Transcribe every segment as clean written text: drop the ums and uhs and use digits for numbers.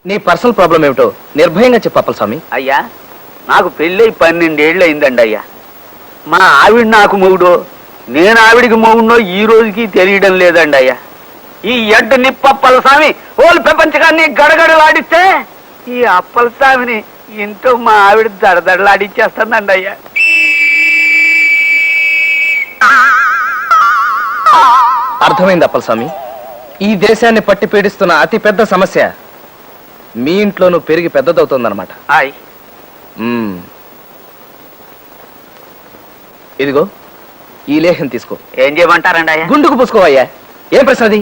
నీ personal problem ఏమిటో నిర్భయంగా చెప్పు అప్పలస్వామి. అయ్యా, నాకు పెళ్ళై 12 ఏళ్ళు అయిందండి అయ్యా. మా ఆవిడ నాకు మొగుడో, నేను ఆవిడికి మొగుడో ఈ రోజుకి తెలియడం లేదండి అయ్యా. ఈ ఎడ్డు నిప్పు అప్పలస్వామి ఓలు ప్రపంచకాన్ని గడగడలాడిస్తే ఈ అప్పలస్వామిని ఇంట్లో మా ఆవిడ దడదడలాడిచ్చేస్తుందండి అయ్యా. అర్థమైంది అప్పలస్వామి. ఈ దేశాన్ని పట్టి పీడిస్తున్న అతి పెద్ద సమస్య మీ ఇంట్లోనూ పెరిగి పెద్దదవుతుందన్నమాట. హాయ్, ఇదిగో ఈ లేహ్యం తీసుకో. ఏం చేయమంటారండి అయ్యా? గుండుకు పూసుకోవయ్యా. ఏం ప్రశ్న అది?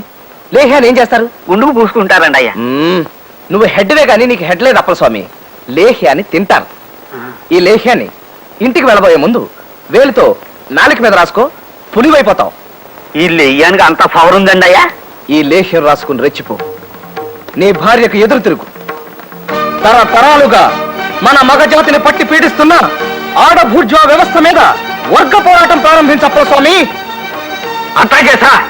లేహ్యాన్ని ఏం చేస్తారు? గుండుకు పూసుకుంటారండి అయ్యా. నువ్వు హెడ్వే కానీ నీకు హెడ్ లేదు అప్పలస్వామి. లేహ్యాన్ని తింటారు. ఈ లేహ్యాన్ని ఇంటికి వెళ్ళబోయే ముందు వేలుతో నాలుక మీద రాసుకో, పులివైపోతావు. ఈ లెయ్యానికి అంత పవర్ ఉందండి అయ్యా? ఈ లేహ్యం రాసుకుని రెచ్చిపో. నీ భార్యకు ఎదురు తిరుగు. తరతరాలుగా మన మగజాతిని పట్టి పీడిస్తున్న ఆడభూర్జా వ్యవస్థ మీద వర్గ పోరాటం ప్రారంభించప్ప స్వామి. అట్లాగే సార్.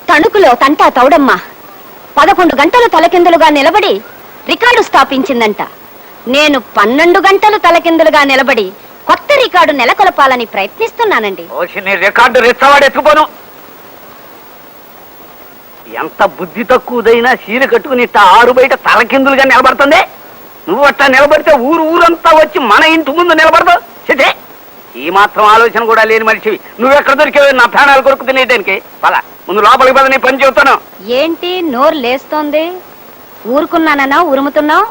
తణుకులో తంటా తౌడమ్మ 11 గంటలు తలకిందులుగా నిలబడి రికార్డు స్థాపించిందంట. నేను 12 గంటలు తలకిందులుగా నిలబడి కొత్త రికార్డు నెలకొల్పాలని ప్రయత్నిస్తున్నానండి. రికార్డు రెచ్చవాడెత్తుకోను. ఎంత బుద్ధి తక్కువదైనా చీర కట్టుకుని ఆరు బయట తలకిందులుగా నిలబడుతుంది. నువ్వు అట్లా నిలబడితే ఊరంతా వచ్చి మన ఇంటి ముందు నిలబడదు. చితే, ఈ మాత్రం ఆలోచన కూడా లేని మనిషివి. నువ్వెక్కడ దొరికేవి నా ప్రాణాలు కొరకు తినేయడానికి? పద, ముందు లోపలికి పద, నీ పని చెబుతాను. ఏంటి నోరు లేస్తోంది? ఊరుకున్నానన్నా ఉరుముతున్నావు?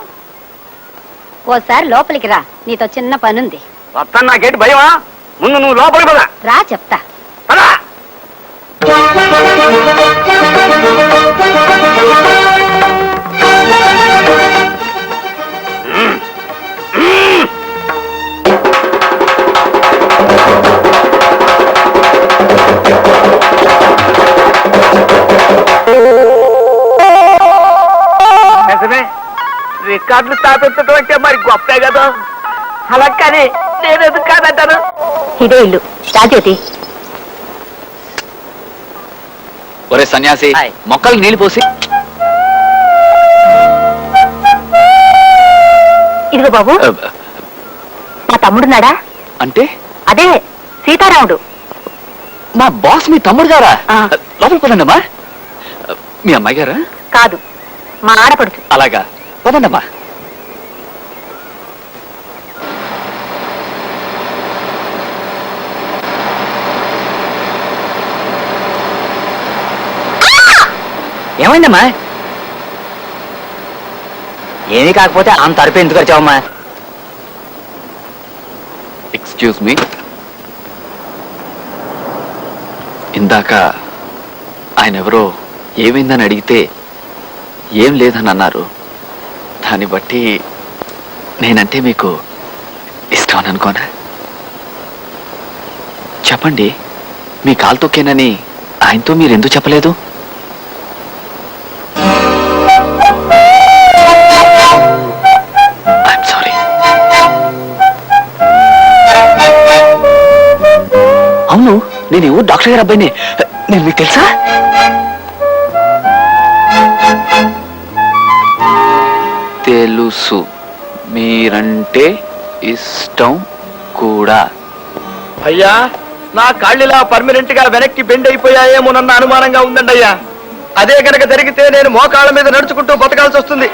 ఓసారి లోపలికి రా, నీతో చిన్న పనుంది. వస్తాను, నాకేంటి భయమా? ముందు నువ్వు లోపలికి పద. రా చెప్తా. పదా. రికార్డులు స్థాపించడం అంటే మరి గొప్పే కదా. అలా కానీ నేను ఎందుకు కాదంటాను? ఇదే ఇల్లు రాజేతి. ఒరే సన్యాసి, మొక్కలు నీళ్లు పోసి. ఇదిగో బాబు, మా తమ్ముడున్నాడా? అంటే అదే సీతారాముడు. మా బాస్ మీ తమ్ముడు గారా? లోపల పదండమ్మా. మీ అమ్మాయి గారా? కాదు, మా ఆడపడుచు. అలాగా, పదండమ్మా. ఏమైందమ్మా? ఏమీ కాకపోతే అంత అరిపి ఎందుకు వచ్చావమ్మా? ఎక్స్క్యూజ్ మీ, ఇందాక ఆయన ఎవరో ఏమైందని అడిగితే ఏం లేదని అన్నారు. దాన్ని బట్టి నేనంటే మీకు ఇష్టం అని అనుకోనా? చెప్పండి, మీ కాలు తొక్కేనని ఆయనతో మీరు ఎందుకు చెప్పలేదు? I'm sorry. అవును, నేను ఎవరు డాక్టర్ గారు అబ్బాయిని. నేను మీకు తెలుసా? తెలుసు, మీరంటే ఇష్టం కూడా. అయ్యా, నా కాళ్ళిలా పర్మనెంట్ గా వెనక్కి బెండ్ అయిపోయాయేమోనన్న అనుమానంగా ఉందండి అయ్యా. అదే కనుక జరిగితే నేను మోకాళ్ళ మీద నడుచుకుంటూ బతకాల్సి వస్తుంది.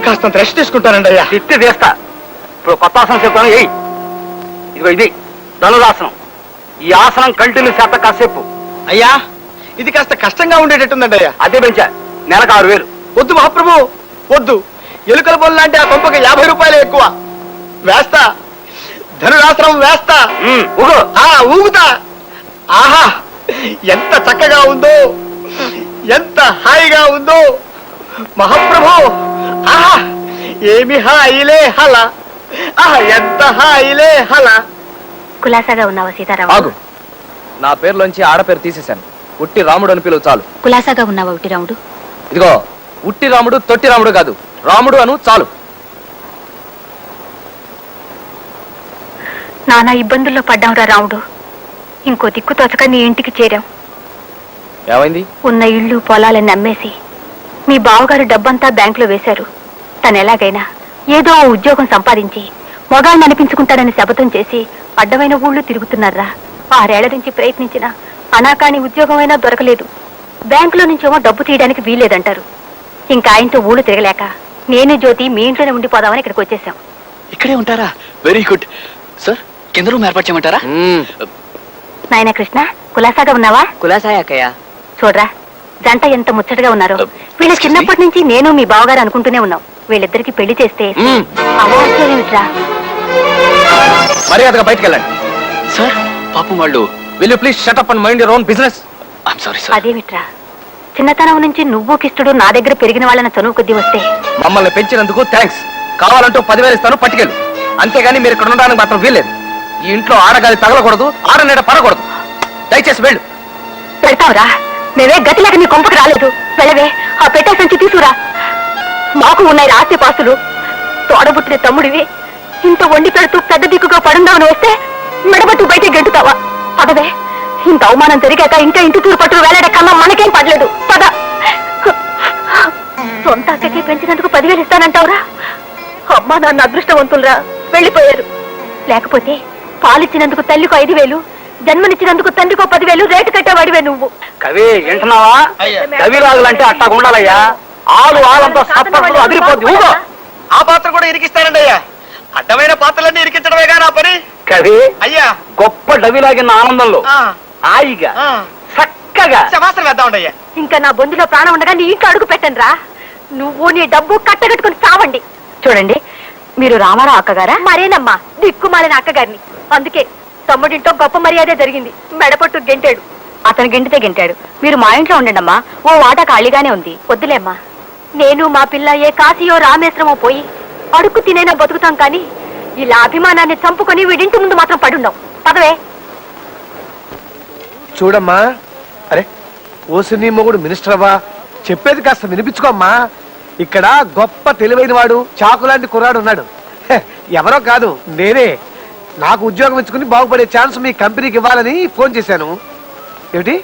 కాస్తంత రెస్ట్ తీసుకుంటానండి అయ్యా. తిట్టి తీస్తా. ఇప్పుడు కొత్త ఆసనం చెప్తాను. ఇదిగో ఇది ధనురాసనం. ఈ ఆసనం కంటిన్యూ చేత కాసేపు. అయ్యా, ఇది కాస్త కష్టంగా ఉండేటట్టుందండి అయ్యా. అదే పెంచా, నెలకు 6000. వద్దు మహాప్రభు, వద్దు. ఎలుకల బొల్లు లాంటి ఆ కొంపకి 50 రూపాయలు ఎక్కువ. వేస్తా, ధనురాసనం వేస్తా. ఊగుతా. ఆహా, ఎంత చక్కగా ఉందో, ఎంత హాయిగా ఉందో మహాప్రభు. ఆహా, ఏమి హాయిలే హల. ఆహా, ఎంత హాయిలే హల. కులాసాగా ఉన్నావా సీతారాము? ఆగు, నా పేరులోంచి ఆడపేరు తీసేశాను. ఉట్టి రాముడు అని పిలువు చాలు. కులాసాగా ఉన్నావా ఉట్టి రాముడు? ఇదిగో, ఉట్టి రాముడు తొట్టి రాముడు కాదు, రాముడు అను చాలు. నానా ఇబ్బందుల్లో పడ్డాంరా రాముడు. ఇంకో దిక్కు తోచక నీ ఇంటికి చేరాం. ఏమైంది? ఉన్న ఇళ్ళు పొలాలని అమ్మేసి మీ బావగారు డబ్బంతా బ్యాంకులో వేశారు. తను ఎలాగైనా ఏదో ఓ ఉద్యోగం సంపాదించి మొగాళ్ళని అనిపించుకుంటాడని శపథం చేసి అడ్డమైన ఊళ్ళు తిరుగుతున్నారా. 6 ఏళ్ల నుంచి ప్రయత్నించిన అనాకాని ఉద్యోగం అయినా దొరకలేదు. బ్యాంకులో నుంచేమో డబ్బు తీయడానికి వీల్లేదంటారు. ఇంకా ఆయనతో ఊళ్ళు తిరగలేక నేను జ్యోతి మీ ఇంట్లోనే ఉండిపోదామని ఇక్కడికి వచ్చేసాం. ఇక్కడే ఉంటారా? Very good sir. కింద రూమ్ ఏర్పాటు చేయమంటారా? నాయన కృష్ణ, కులాసాగా ఉన్నావా? కులాసాయక్కయ్య. చూడరా, జంట ఎంత ముచ్చటగా ఉన్నారు. వీళ్ళు చిన్నప్పటి నుంచి నేను మీ బావగారు అనుకుంటూనే ఉన్నాం. వీళ్ళిద్దరికి పెళ్లి చేస్తే అవాచ్యమిట్రా. మర్యాదగా బయటకు వెళ్ళండి. సార్ పాపం వాళ్ళు. Will you please shut up and mind your own business? I'm sorry sir. అదేమిట్రా, చిన్నతనం నుంచి నువ్వు కిష్టుడు నా దగ్గర పెరిగిన వాళ్ళని చనువు కొద్దీ వస్తే మమ్మల్ని పెంచినందుకు థ్యాంక్స్. కావాలంటూ 10,000 ఇస్తాను, పట్టుకెళ్ళు. అంతేగాని మీరు ఇక్కడ ఉండడానికి మాత్రం వీల్లేదు. ఈ ఇంట్లో ఆడగాలి తగలకూడదు, ఆడనీడ పడకూడదు. దయచేసి వెళ్ళు. పెడతావురా, మేమే గతిలేక నీ కొంపకు రాలేదు. వెళ్ళవే, ఆ పెట్టే సంచి తీసుకురా. మాకు ఉన్నాయి ఆస్తి పాస్తులు. తోడబుట్టిన తమ్ముడివి ఇంత వండి పెడుతూ పెద్ద దిక్కుగా పడుందామని వస్తే మెడబట్టు బయట గెంటుతావా? పదవే, ఇంత అవమానం జరిగాక ఇంకా ఇంటి తూరు పట్టుకు వేలాడే కన్నా మనకేం పడలేదు. పద. సొంత అక్కకి పెంచినందుకు 10,000 ఇస్తానంటావురా? అమ్మా నాన్న అదృష్టవంతులరా, వెళ్ళిపోయారు. లేకపోతే పాలిచ్చినందుకు తల్లికో 5,000, జన్మనిచ్చినందుకు తండ్రికో 10,000 రేటు కట్టేవాడివే నువ్వు. కవి వింటున్నావా? కవిరాజులంటే అట్టా ఉండాలయ్యా. ఆలంతా సప్పట్లు అదిరిపోద్ది. ఊగో. ఆ పాత్ర కూడా ఇరికిస్తానండి అయ్యా. అడ్డమైన పాత్రలన్నీ ఇరికించడమేగా నా పని. కవి అయ్యా, గొప్ప డవిలాగిన ఆనందంలో హాయిగా చక్కగా శమాసనం వేద్దామండి అయ్యా. ఇంకా నా బొందులో ప్రాణం ఉండగా నీ ఇంట్లో అడుగు పెట్టండి రా. నువ్వు నీ డబ్బు కట్టగట్టుకుని చావండి. చూడండి, మీరు రామారావు అక్కగారా? మరేనమ్మా, దిక్కుమాలిన అక్కగారిని. అందుకే తమ్ముడింటో గొప్ప మర్యాదే జరిగింది. మెడపట్టు గెంటాడు. అతను గెంటితే గెంటాడు. మీరు మా ఇంట్లో ఉండండమ్మా, ఓ వాట ఖాళీగానే ఉంది. వద్దులేమ్మా, నేను మా పిల్ల ఏ కాశీయో రామేశ్వరమో పోయి అడుక్కు తినైనా బతుకుతాం. కానీ ఇలా అభిమానాన్ని చంపుకొని వీడింటి ముందు మాత్రం పడుండం. పదవే. చూడమ్మా, అరే ఓసిని మొగుడు మినిస్టర్ అవ్వా, చెప్పేది కాస్త వినిపించుకోమ్మా. ఇక్కడ గొప్ప తెలివైన వాడు, చాకులాంటి కుర్రాడు ఉన్నాడు. హె, ఎవరో కాదు, నేనే. నాకు ఉద్యోగం ఇచ్చుకుని బాగుపడే ఛాన్స్ మీ కంపెనీకి ఇవ్వాలని ఫోన్ చేశాను. ఏమిటి,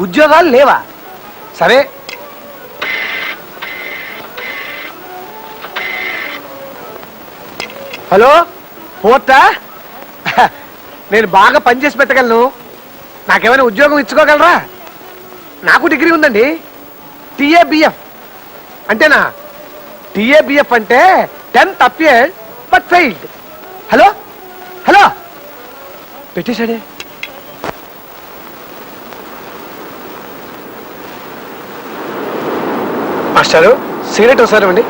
ఉద్యోగాలు లేవా? సరే, హలో పోర్టా? నేను బాగా పనిచేసి పెట్టగలను. నాకేమైనా ఉద్యోగం ఇచ్చుకోగలరా? నాకు డిగ్రీ ఉందండి. టీఏబిఎఫ్ అంటేనా? టీఏబిఎఫ్ అంటే 10th appeared but failed. Hello hello, పెట్టేశాడే. మాస్టారు, సిగరెట్ ఒకసారి ఇవ్వండి.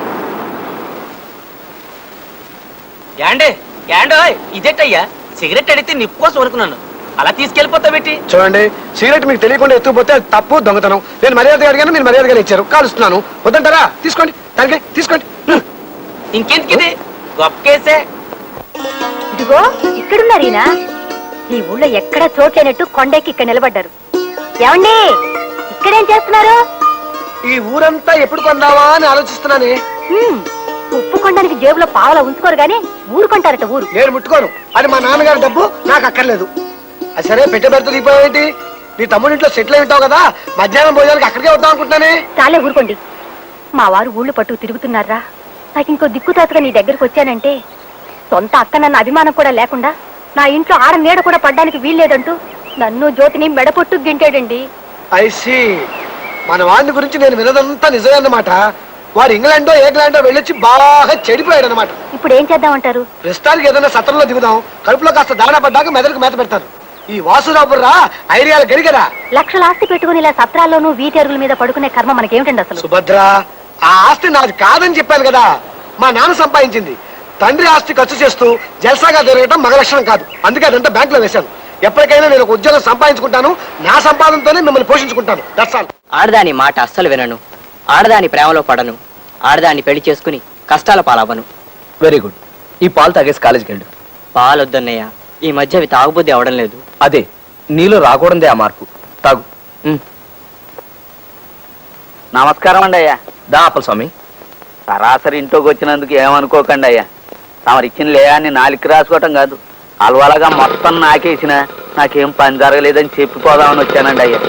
యాండే యాండో ఇదేటయ్యా, సిగరెట్ అడిగితే నిప్పు కోసం వరకున్నాను, అలా తీసుకెళ్ళిపోతా పెట్టి. చూడండి, సిగరెట్ మీకు తెలియకుండా ఎత్తుకుపోతే అది తప్పు, దొంగతనం. నేను మర్యాదగా అడిగాను, మీరు మర్యాదగా ఇచ్చారు. కాలుస్తున్నాను. వద్దంటారా? తీసుకోండి, దానికి తీసుకోండి. ఇంకెందుకిది గొప్ప కేసే. ఇదిగో ఇక్కడున్నారీనా. ఈ ఊళ్ళో ఎక్కడా చోట్లేనట్టు కొండకి ఇక్కడ నిలబడ్డారు. ఏమండి, ఇక్కడేం చేస్తున్నారు? ఈ ఊరంతా ఎప్పుడు కొందావా అని ఆలోచిస్తున్నానే. ఉప్పు కొండానికి జేబులో పావలా ఉంచుకోరు గానీ ఊరు కొంటారట. ఊరు నేను ముట్టుకోను. అది మా నాన్నగారి డబ్బు, నాకు అక్కర్లేదు. అది సరే, పెట్టే బెడత దిగిపోయావేంటి? నీ తమ్ముడింట్లో సెటిల్ అయి ఉంటావు కదా, మధ్యాహ్నం భోజనానికి అక్కడికే వద్దాం అనుకుంటున్నానే. చాలే ఊరుకోండి. మా వారు ఊళ్ళు పట్టు తిరుగుతున్నారా? నాకు ఇంకో దిక్కుతాతగా నీ దగ్గరకు వచ్చానంటే సొంత అక్క నన్న అభిమానం కూడా లేకుండా నా ఇంట్లో ఆడ నీడ కూడా పడ్డానికి వీల్లేదంటూ నన్ను జ్యోతిని మెడపొట్టు గింటాడండి. ఐసి, మన వాడిని గురించి నేను వినదంతా నిజమే అన్నమాట. వాడు ఇంగ్లాండో ఏగ్లాండో వెళ్ళొచ్చి బాగా చెడిపోయాడు అనమాట. ఇప్పుడు ఏం చేద్దామంటారు? ప్రస్తుతానికి ఏదైనా సత్రంలో దిగుదాం. కడుపులో కాస్త దాణా పడ్డాక మెదడుకు మేత పెడతారు. ఈ వాసురాబుర్రా ఐడియాలు గడిగరా. లక్షల ఆస్తి పెట్టుకుని ఇలా సత్రాల్లోనూ వీటెరుగుల మీద పడుకునే కర్మ మనకేమిటండి అసలు? సుభద్ర, ఆ ఆస్తి నాది కాదని చెప్పాను కదా. మా నాన్న సంపాదించింది. తండ్రి ఆస్తి ఖర్చు చేస్తూ జల్సాగా తిరగటం మగ లక్షణం కాదు. అందుకే అదంతా బ్యాంకులో వేశాను. ఎప్పటికైనా నేను ఒక ఉద్యోగం సంపాదించుకుంటాను. నా సంపాదనతోనే మిమ్మల్ని పోషించుకుంటాను. That's all. ఆడదాని మాట అస్సలు వినను, ఆడదాని ప్రేమలో పడను, ఆడదాన్ని పెళ్లి చేసుకుని కష్టాల పాలవ్వను. Very good. ఈ పాలు తాగేసి కాలేజీకి వెళ్ళు. పాలొద్దన్నయ్య, ఈ మధ్య అవి తాగుబుద్ధి అవడం లేదు. అదే నీలో రాకూడదే ఆ మార్పు. తాగు. నమస్కారం అండి అయ్యా. దా అప్పల స్వామి. సరాసరి ఇంట్లోకి వచ్చినందుకు ఏమనుకోకండి అయ్యా. తమరు ఇచ్చిన లేయాన్ని నాలుగు రాసుకోవటం కాదు, అలవాలగా మొత్తం నాకేసిన నాకేం పని జరగలేదని చెప్పిపోదామని వచ్చానండి అయ్యా.